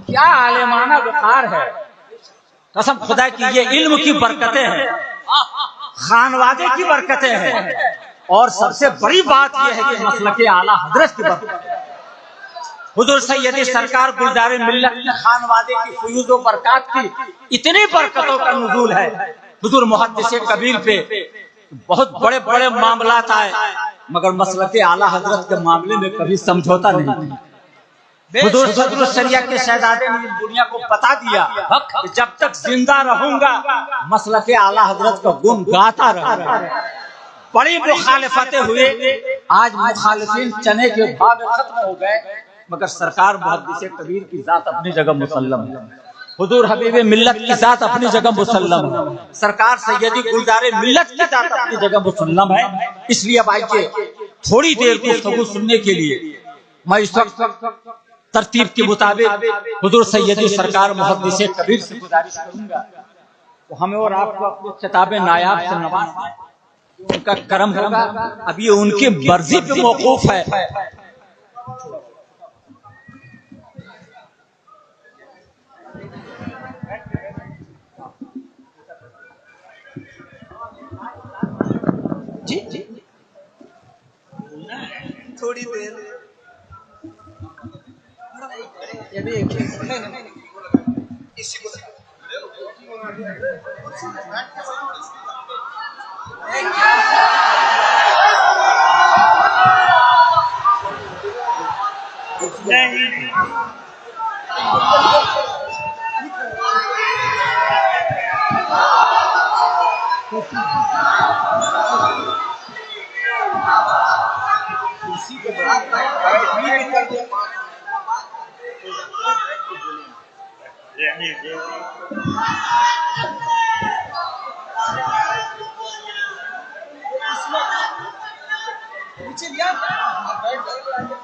کیا عالمانہ وقار ہے، قسم خدا کی یہ علم کی برکتیں ہیں، خانوادے کی برکتیں ہیں، اور سب سے بڑی بات یہ ہے کہ مسلک اعلیٰ حضرت کی برکت ہے۔ حضور سیدی سرکار گلزار ملت کے خانوادے کی فیوز و برکات کی اتنی برکتوں کا نزول ہے۔ حضور محدث کبیر پہ بہت بڑے بڑے معاملات آئے، مگر مسلک اعلیٰ حضرت کے معاملے میں کبھی سمجھوتا نہیں۔ حضور صدر الشریعہ کے شہزادے نے دنیا کو بتا دیا کہ جب تک زندہ رہوں گا مسلک اعلیٰ حضرت کا گن گاتا رہوں گا۔ بڑی مخالفتیں ہوئے، آج مخالفین چنے کے بھاؤ میں ختم ہو گئے، مگر سرکار محدث کبیر کی ذات اپنی جگہ مسلم ہے، حضور حبیب ملت کی ذات اپنی جگہ مسلم ہے، سرکار سیدی گلزار ملت کی ذات اپنی جگہ مسلم ہے۔ اس لیے اب آئیے تھوڑی دیر گفتگو سننے کے لیے میں اس وقت ترتیب کے مطابق حضور سیدی سرکار محدث کبیر سے گزارش کروں گا تو ہمیں اور آپ کو اپنے خطاب نایاب سے نوازیں، ان کا کرم ہوگا۔ اب یہ ان کی مرضی پہ موقوف ہے۔ جی جی تھوڑی دیر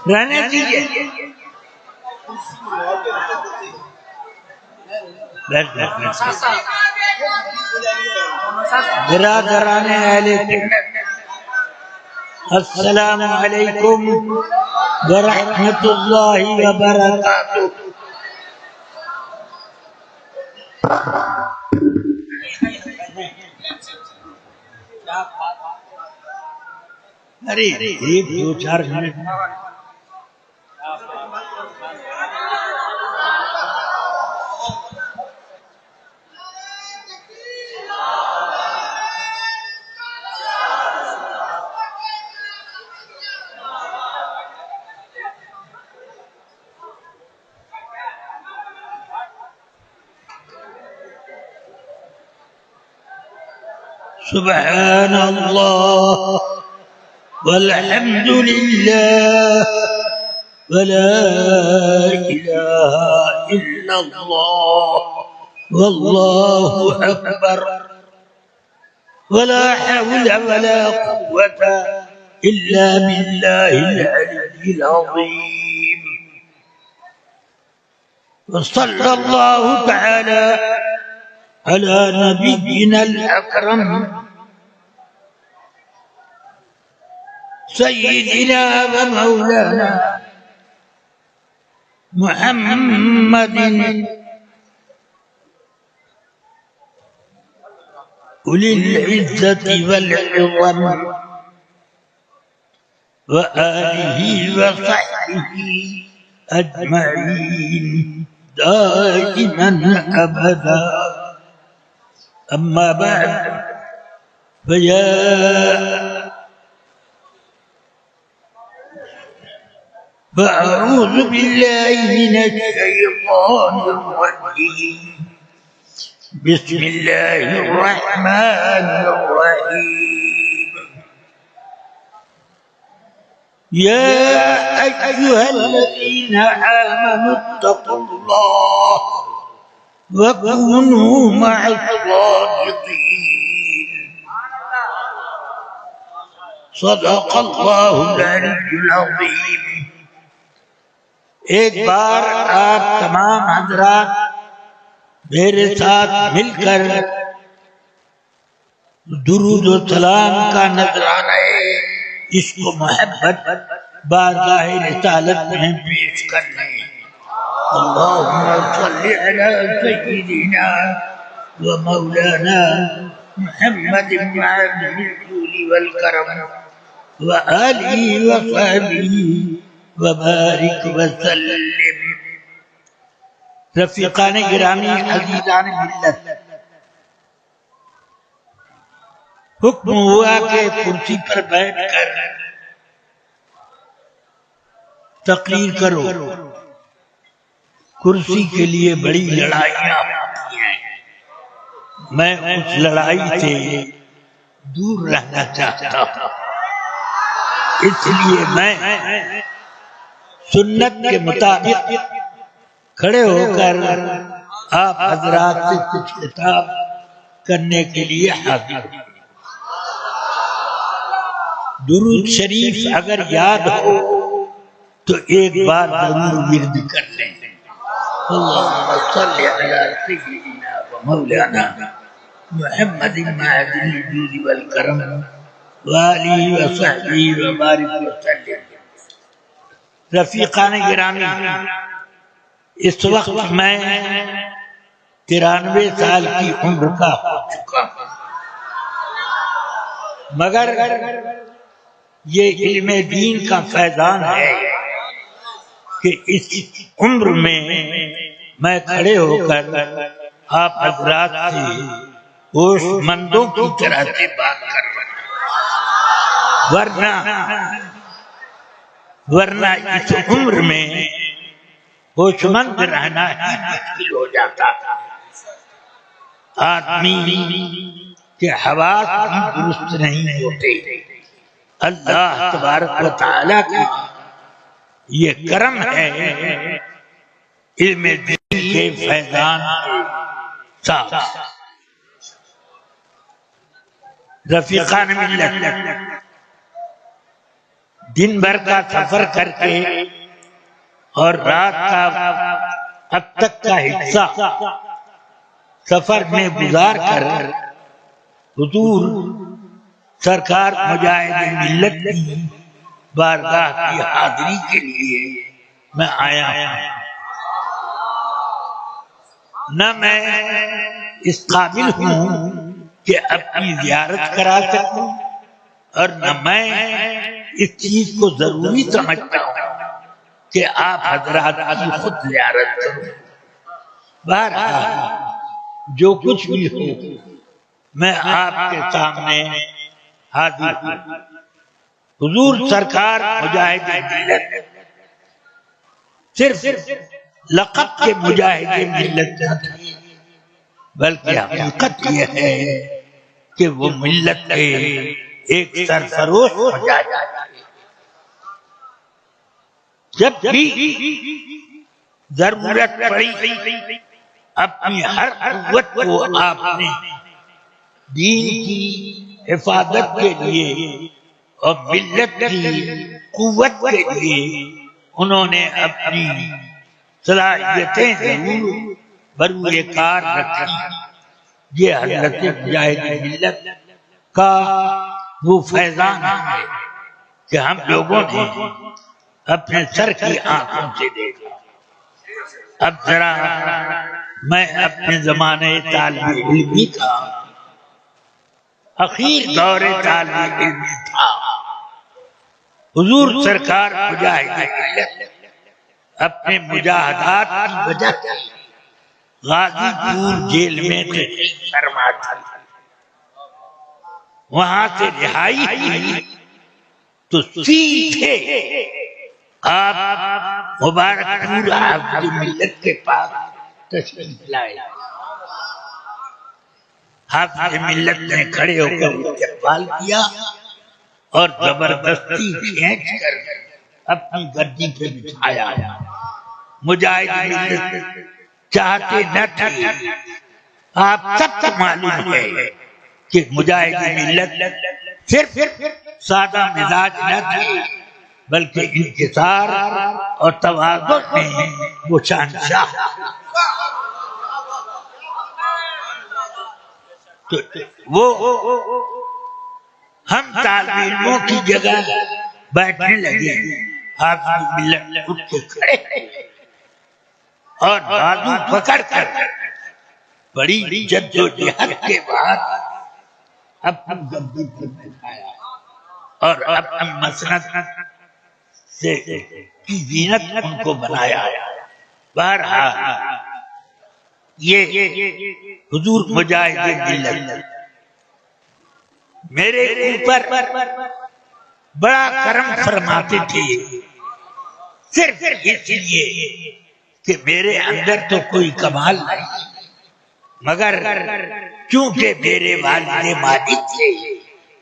رہنے دیجیے، برادران اہل سنت، السلام علیکم ورحمۃ اللہ وبرکاتہ۔ ارے ایک دو چار منٹ سبحان اللہ والحمد للہ ولا الہ الا اللہ واللہ اکبر ولا حول ولا قوة الا باللہ العلی العظیم۔ وصلی اللہ تعالی على نبينا الأكرم سيدنا ومولانا محمد أولي العزة والعظم وآله وصحبه أجمعين دائما أبدا، أما بعد فأعوذ بالله من الشيطان الرجيم، بسم الله الرحمن الرحيم۔ يا أيها الذين آمنوا اتقوا الله وكونوا مع الصادقين، صدق اللہ العلی العظیم۔ ایک بار آپ تمام حضرات میرے ساتھ مل کر درود و سلام کا نذرانہ عشق و محبت بارگاہ رسالت میں پیش کرنے۔ اللہم صلی علی سیدنا و مولانا محمد معدن الجود والکرم و آلہ و صحبہ و بارک وسلم۔ رفیقان گرامی، عزیزان ملت، حکم ہوا کہ کرسی پر بیٹھ کر تقریر کرو۔ کرسی کے لیے بڑی لڑائیاں ہوتی ہیں، میں اس لڑائی سے دور رہنا چاہتا ہوں، اس لیے میں سنت کے مطابق کھڑے ہو کر آپ حضرات سے کچھ خطاب کرنے کے لیے حاضر ہوں۔ درود شریف اگر یاد ہو تو ایک بار ضرور ورد کر لیں۔ اللہم صلی علی سیدنا و مولانا محمد معدن الجود والکرم و آلہ و صحبہ و بارک وسلم۔ رفیقان گرامی، اس وقت میں 93 سال کی عمر کا ہو چکا ہوں، مگر یہ علم دین کا فیضان ہے کہ اس عمر میں میں کھڑے ہو کر آپ حضرات سے ہوش مندوں کی طرح سے بات کر رہا ہوں، ورنہ اس عمر میں ہوش مند رہنا ہی مشکل ہو جاتا تھا۔ آدمی کے حواس بھی درست نہیں ہوتے۔ اللہ تبارک و تعالی کا یہ کرم ہے علم دین کے فیضان کے ساتھ۔ رفیقان ملت، دن بھر کا سفر کر کے اور رات کا اب تک کا حصہ سفر میں گزار کر حضور سرکار مجاہد ملت کی بارگاہ کی حاضری کے لیے میں آیا ہوں۔ نہ میں اس قابل ہوں کہ اپنی زیارت کرا سکوں، اور نہ میں اس چیز کو ضروری سمجھتا ہوں کہ آپ حضرات کی خود زیارت کروں۔ بہرحال جو کچھ بھی ہو، میں آپ کے سامنے حاضر ہوں۔ حضور سرکار مجاہد ملت صرف لقب کے مجاہد ملت نہیں، بلکہ حقیقت یہ ہے کہ وہ ملت کے ایک سرفروش مجاہد ہیں۔ جب بھی ضرورت پڑی اپنی ہر قوت کو آپ نے دین کی حفاظت کے لیے اور ملت کی قوت کے لیے انہوں نے اپنی صلاحیتیں ضرور بروئے کار رکھی۔ یہ حضرت مجاہد ملت کا وہ فیضان ہے کہ ہم لوگوں نے اپنے سر کی آنکھوں سے دیکھا۔ اب ذرا میں اپنے زمانے طالب علمی کا اخیر دور طالب علمی تھا۔ حضور سرکار مجاہد ملت اپنے مجاہدات کی وجہ سے غازی پور جیل میں تحقیق فرما تھا۔ وہاں سے رہائی ہوئی تو سیدھے آپ مبارک پور حافظ ملت کے پاس تشریف لائے۔ حافظ ملت نے کھڑے ہو کر استقبال کیا اور زبردستی کھینچ کر اپنی گدی پہ بٹھایا۔ مجاہد ملت چاہتے نہ تھے، آپ سب کو معلوم ہے کہ مجاہد ملت صرف سادہ مزاج نہ تھے، بلکہ انکسار اور تواضع میں وہ شہنشاہ۔ وہ ہم طالب علموں کی جگہ بیٹھنے لگے حافظ ملت اٹھ کے کھڑے ہوئے اور بازو پکڑ کر بڑی جد و جہد کے بعد اپنی گدی پر بٹھایا اور اپنی مسند سے کی زینت ان کو بنایا. بہرحال یہ حضور مجاہد ملت میرے اوپر بڑا کرم فرماتے تھے، صرف اس لیے کہ میرے اندر تو کوئی کمال نہیں، مگر چونکہ میرے والد ماجد سے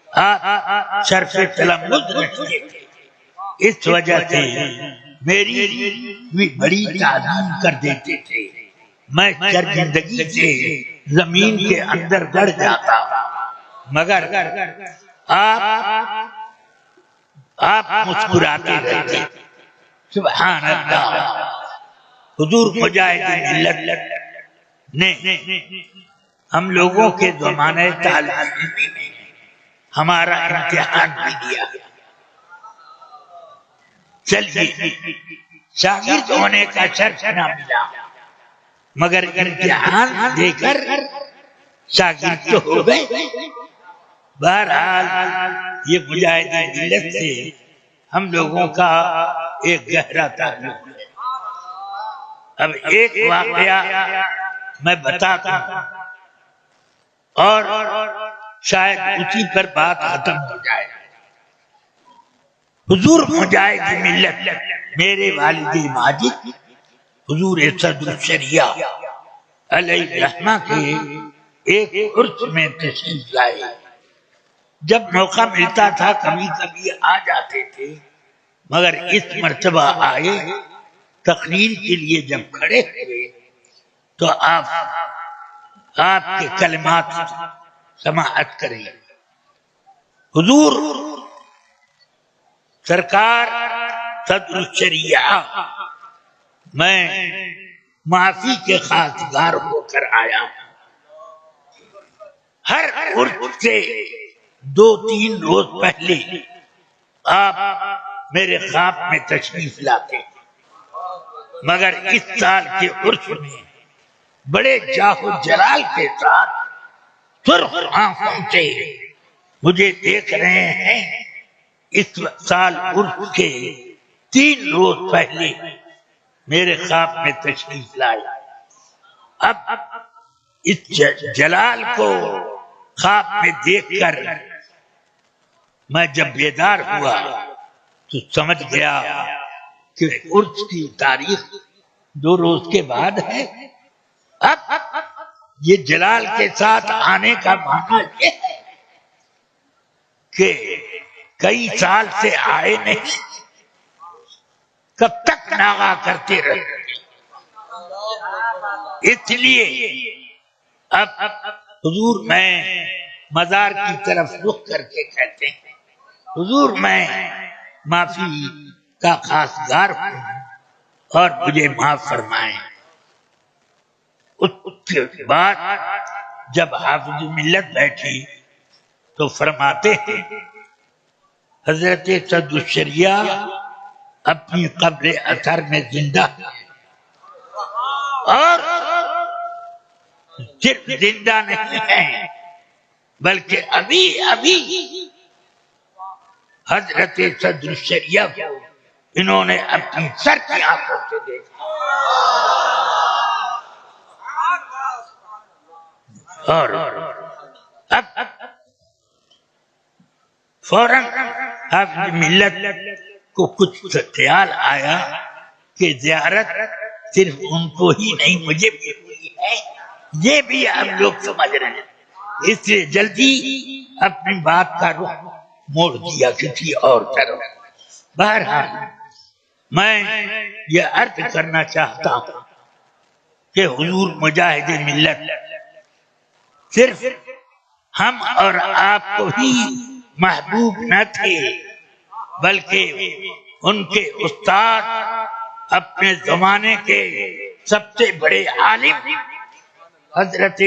آپ شرف تلمذ رکھتے تھے، اس وجہ سے میری بھی بڑی تعظیم کر دیتے تھے. میں شرمندگی سے زمین کے اندر گڑ جاتا، مگر آپ مسکراتے رہتے. سبحان اللہ. حضور مجاہد ملت نے ہم لوگوں کے زمانے تعلیم میں ہمارا امتحان بھی دیا. چلیے شاگرد ہونے کا شرف نہ ملا، مگر امتحان دے کر شاگرد تو ہو گئے. بہرحال یہ مجاہد ملت سے ہم لوگوں کا ایک گہرا تعلق ہے. اب ایک واقعہ میں بتاتا ہوں اور شاید اسی پر بات ختم ہو جائے. حضور مجاہد ملت میرے والد ماجد حضور صدر الشریعہ علیہ الرحمہ کے ایک عرس میں تشریف لائے. جب موقع ملتا تھا کبھی کبھی آ جاتے تھے، مگر اس مرتبہ آئے. تقریر کے لیے جب کھڑے ہوئے تو آپ کے کلمات سماعت کریں. حضور سرکار صدر الشریعہ، میں معافی کے خواستگار ہو کر آیا ہوں. ہر عرس سے 2-3 روز پہلے آپ میرے خواب میں تشریف لاتے، مگر اس سال کے عرس میں بڑے جاہ و جلال کے ساتھ سرخ آنکھوں سے مجھے دیکھ رہے ہیں. اس سال عرس کے 3 روز پہلے میرے خواب میں تشریف لائے. اب اس جلال کو خواب میں دیکھ کر میں جب بیدار ہوا تو سمجھ گیا کہ عرس کی تاریخ 2 روز کے بعد ہے. اب یہ جلال کے ساتھ آنے کا معنی یہ ہے کہ کئی سال سے آئے نہیں، کب تک ناغا کرتے رہے. اس لیے اب حضور میں مزار کی طرف رخ کر کے کہتے ہیں، حضور میں معافی کا خواستگار ہوں اور مجھے معاف فرمائیں. اس کے بعد جب حافظ ملت بیٹھی تو فرماتے ہیں حضرت صدر الشریعہ اپنی قبر اثر میں زندہ ہے، اور صرف زندہ نہیں ہیں بلکہ ابھی حضرت صدر الشریعہ کو انہوں نے اپنی سر کی آنکھوں سے دیکھا. اور اب فوراً حافظ ملت کو کچھ خیال آیا کہ زیارت صرف ان کو ہی نہیں مجھے بھی ہوئی ہے، یہ بھی ہم لوگ سمجھ رہے ہیں. اس لیے جلدی اپنی بات کا رخ موڑ دیا کسی اور طرف. بہرحال میں یہ عرض کرنا چاہتا ہوں کہ حضور مجاہد ملت صرف ہم اور آپ کو ہی محبوب نہ تھے، بلکہ ان کے استاد، اپنے زمانے کے سب سے بڑے عالم حضرت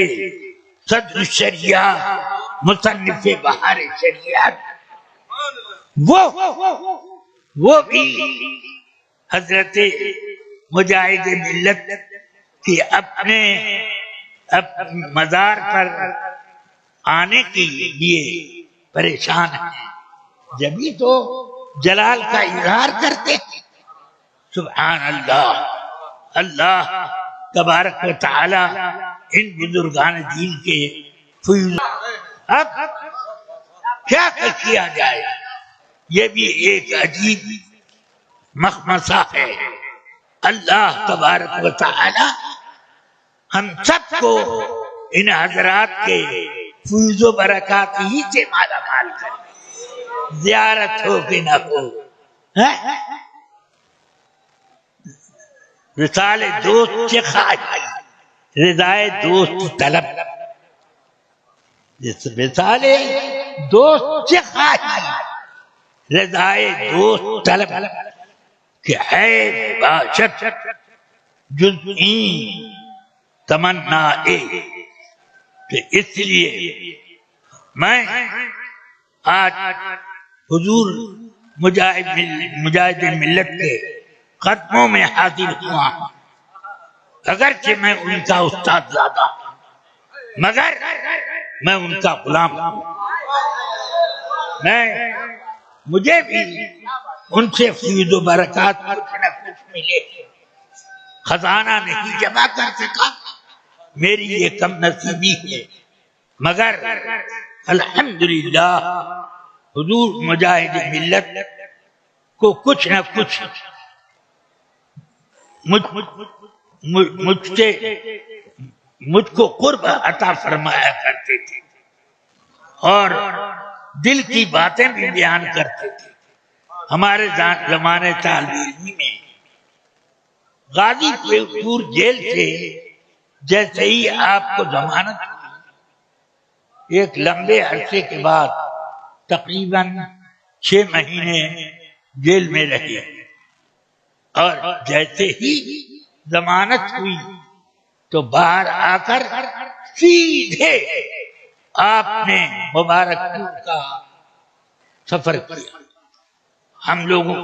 صدر الشریعہ مصنف بہار شریعت، وہ وہ بھی حضرت مجاہد ملت کے اپنے مزار پر آنے کے لیے پریشان ہیں، جبھی تو جلال کا اظہار کرتے ہیں۔ سبحان اللہ، اللہ تبارک و تعالی ان بزرگان دین کے فیض۔ اب کیا کیا جائے، یہ بھی ایک عجیب مخمصہ ہے۔ اللہ تبارک و تعالی ہم سب کو ان حضرات کے فیض و برکات ہی سے مالا مال کرے، زیارت ہو کہ نہ ہو۔ وصال دوست سے خواہش، رضائے دوست طلب، وصال دوست سے خواہش، رضائے دوست طلب، کہ ہے باشد جزئی تمنا کہ اس لیے میں آج حضور مجاہد ملت کے قدموں میں حاضر ہوا، اگرچہ میں ان کا استاد زیادہ ہوں، مگر میں ان کا غلام ہوں۔ مجھے بھی ان سے فیض و برکات کچھ نہ کچھ ملے، خزانہ نہیں جمع کر سکا، میری یہ کم نصیبی ہے، مگر الحمدللہ حضور مجاہد ملت کو کچھ نہ کچھ مجھ کو قرب عطا فرمایا کرتے تھے، اور دل کی باتیں بھی بیان کرتے تھے۔ ہمارے زمانے طالب علمی میں غازی پور جیل سے جیسے ہی آپ کو ضمانت ہوئی، ایک لمبے عرصے کے بعد تقریباً 6 مہینے جیل میں رہے، اور جیسے ہی ضمانت ہوئی تو باہر آ کر سیدھے آپ نے مبارک پور کا سفر کیا۔ ہم لوگوں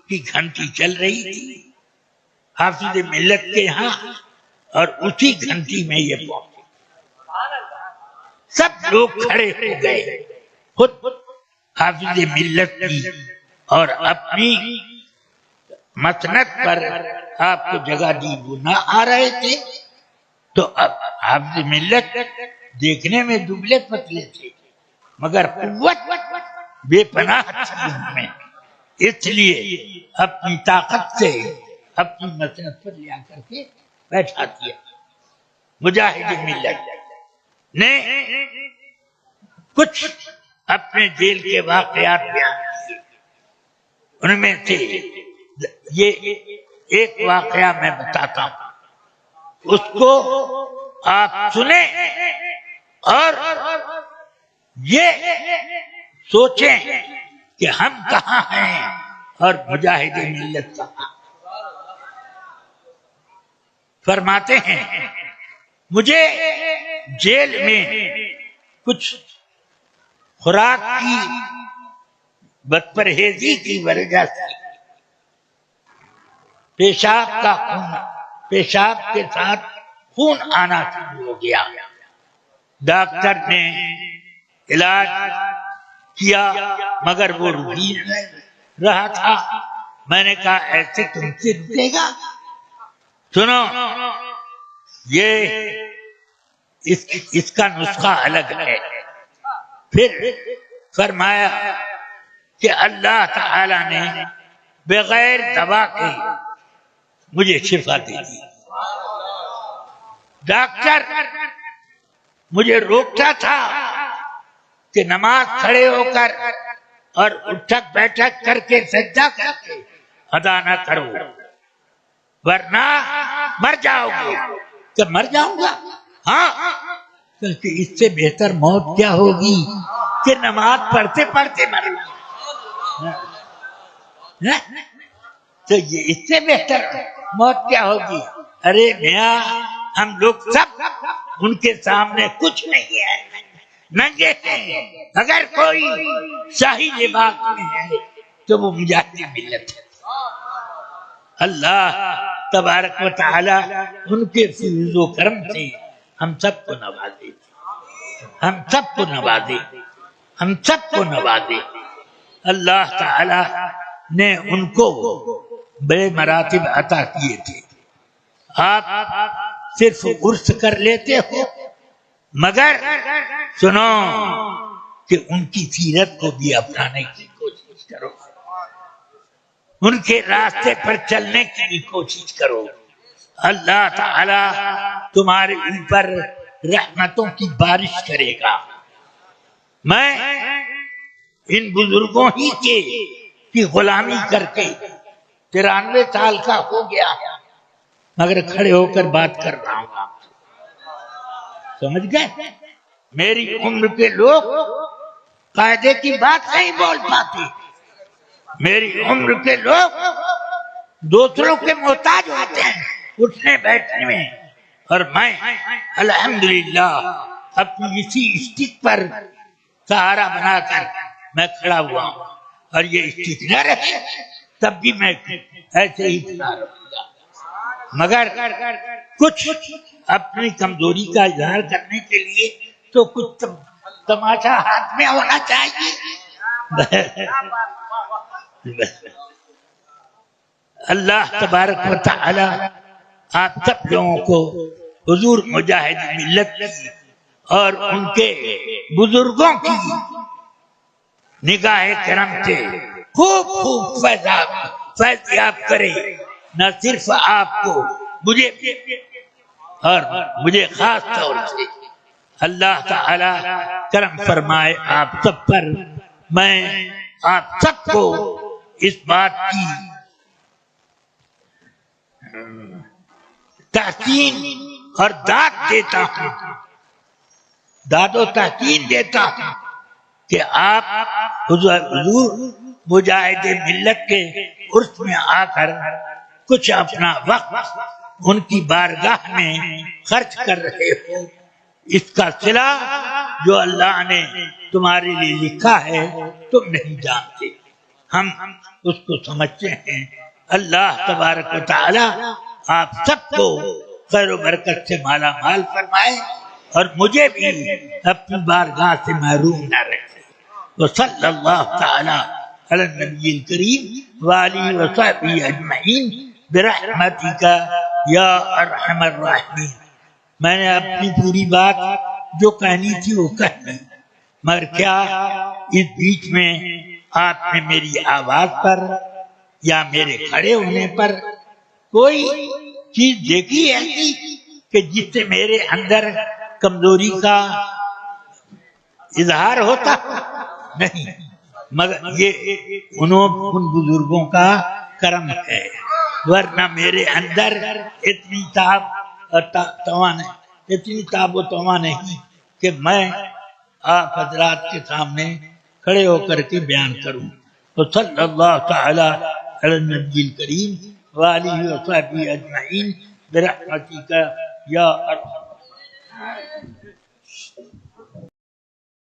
کی گھنٹی چل رہی تھی حافظ ملت کے یہاں، اور اسی گھنٹی میں یہ پہنچے۔ سب لوگ کھڑے ہو گئے، خود حافظ ملت کی اور اپنی مسند پر آپ کو جگہ دی وہ نہ آ رہے تھے، تو اب حافظ ملت دیکھنے میں دبلے پتلے تھے، مگر قوت بے پناہ تھی ان میں، اس لیے اپنی طاقت سے اپنی مسند پر لیا کر کے بیٹھا دیا۔ مجاہد ملت نے کچھ اپنے جیل کے واقعات بیان کیے، ان میں سے یہ ایک واقعہ میں بتاتا ہوں، اس کو آپ سنیں اور یہ سوچیں کہ ہم کہاں ہیں اور مجاہد ملت کہاں۔ فرماتے ہیں مجھے جیل میں کچھ خوراک کی بد پرہیزی کی وجہ سے پیشاب کے ساتھ خون آنا شروع ہو گیا۔ ڈاکٹر نے علاج کیا مگر وہ رک رہا تھا۔ میں نے کہا ایسے تم سے رکے گا؟ سنو، یہ اس کا نسخہ الگ ہے۔ پھر فرمایا کہ اللہ تعالی نے بغیر دوا کے مجھے شفا دے دی۔ ڈاکٹر مجھے روکتا تھا کہ نماز کھڑے ہو کر اور اٹھک بیٹھک کر کے سجدہ کر کے ادا نہ کرو ورنہ مر جاؤ گے۔ کہ مر جاؤں گا؟ ہاں، کہ اس سے بہتر موت کیا ہوگی کہ نماز پڑھتے پڑھتے مرنا۔ تو یہ اس سے بہتر موت کیا ہوگی؟ ارے میاں، ہم لوگ سب ان کے سامنے کچھ نہیں ہے، ننگے ہیں۔ اگر کوئی شاہی لباس میں ہے تو وہ مجاہد ملت ہے۔ اللہ تبارک و تعالی ان کے فضل و کرم سے ہم سب کو نوازے، ہم سب کو نوازے، ہم سب کو نوازے۔ اللہ تعالی نے ان کو بڑے مراتب عطا کیے تھے۔ آپ صرف عرس کر لیتے ہو، مگر سنو کہ ان کی سیرت کو بھی اپنانے کی کوشش کرو، ان کے راستے پر چلنے کی بھی کوشش کرو۔ اللہ تعالی تمہارے اوپر رحمتوں کی بارش کرے گا۔ میں ان بزرگوں ہی کی غلامی کر کے 93 سال کا ہو گیا، مگر کھڑے ہو کر بات کر رہا ہوں آپ سے، سمجھ گئے؟ میری عمر کے لوگ قاعدے کی بات نہیں بول پاتے، میری عمر کے لوگ دوسروں کے محتاج ہوتے ہیں اٹھنے بیٹھنے میں، اور میں الحمدللہ اپنی اسی اسٹک پر سہارا بنا کر میں کھڑا ہوا ہوں، اور یہ اسٹک نہ رہے تب بھی میں ایسے ہی کھڑا رہوں گا، مگر کچھ اپنی کمزوری کا اظہار کرنے کے لیے تو کچھ تماشا ہاتھ میں ہونا چاہیے۔ اللہ تبارک و تعالی آپ سب لوگوں کو حضور مجاہد ملت کی اور ان کے بزرگوں کی نگاہ کرم سے خوب خوب فیضیاب کرے، نہ صرف آپ کو، مجھے خاص طور سے اللہ تعالی کرم فرمائے آپ سب پر۔ میں آپ سب کو اس بات کی تحسین اور داد دیتا ہوں، داد و تحسین دیتا ہوں کہ آپ حضور مجاہد ملت کے عرس میں آ کر کچھ اپنا وقت ان کی بارگاہ میں خرچ کر رہے ہو۔ اس کا صلہ جو اللہ نے تمہارے لیے لکھا ہے تم نہیں جانتے، ہم اس کو سمجھتے ہیں۔ اللہ تبارک و تعالی آپ سب کو خیر و برکت سے مالا مال فرمائے، اور مجھے بھی اپنی بارگاہ سے محروم نہ رکھے۔ وصلی اللہ تعالی علی النبی الکریم وآلہ وصحبہ اجمعین برحمتک یا ارحم الراحمین۔ میں نے اپنی پوری بات جو کہنی تھی وہ کہنی، مگر کیا اس بیچ میں آپ نے میری آواز پر یا میرے کھڑے ہونے پر کوئی چیز دیکھی ایسی کہ جس سے میرے اندر کمزوری کا اظہار ہوتا؟ نہیں، مگر یہ ان بزرگوں کا کرم ہے، ورنہ میرے اندر اتنی تاب و تواں نہیں کہ میں آپ حضرات کے سامنے کھڑے ہو کر کے بیان کروں۔ تو صلی اللہ تعالی علی النبی الکریم وآلہ وصحبہ اجمعین برحمتک یا ارحم۔